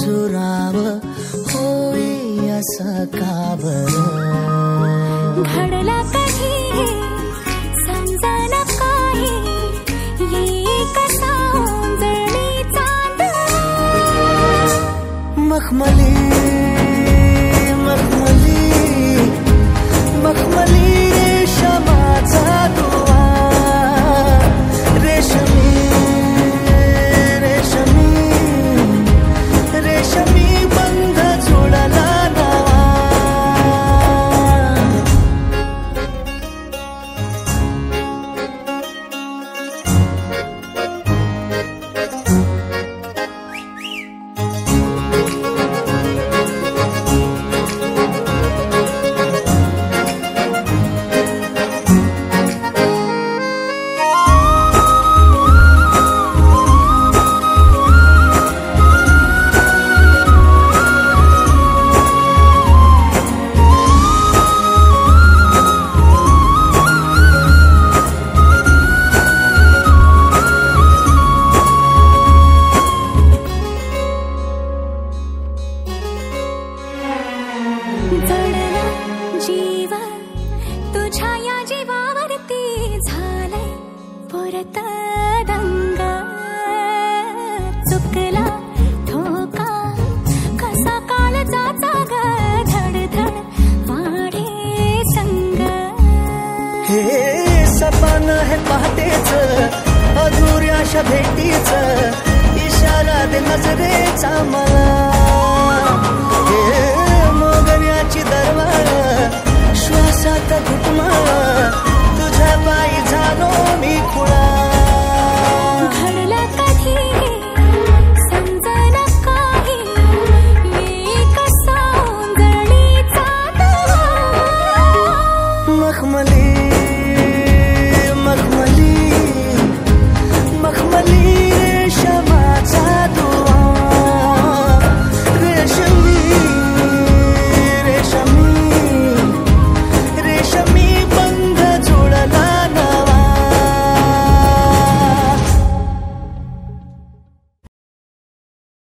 दुराव होई असं का बरं? घडला कधी समजन काही ये कसा जळली चांद मखमली मखमली मखमली रेशमाचा दुवा रेशमी रेशमी रेशमी बंध जुळला नवा जडला जीव तुझ्या या जीवावरती झालंय परत दंग चुकला धोका कसा काळजाचा ग धडधड वाढे संग हे सपन है पहाटेच अधुऱ्याशा भेटीच इशारा दे नजरेचा मला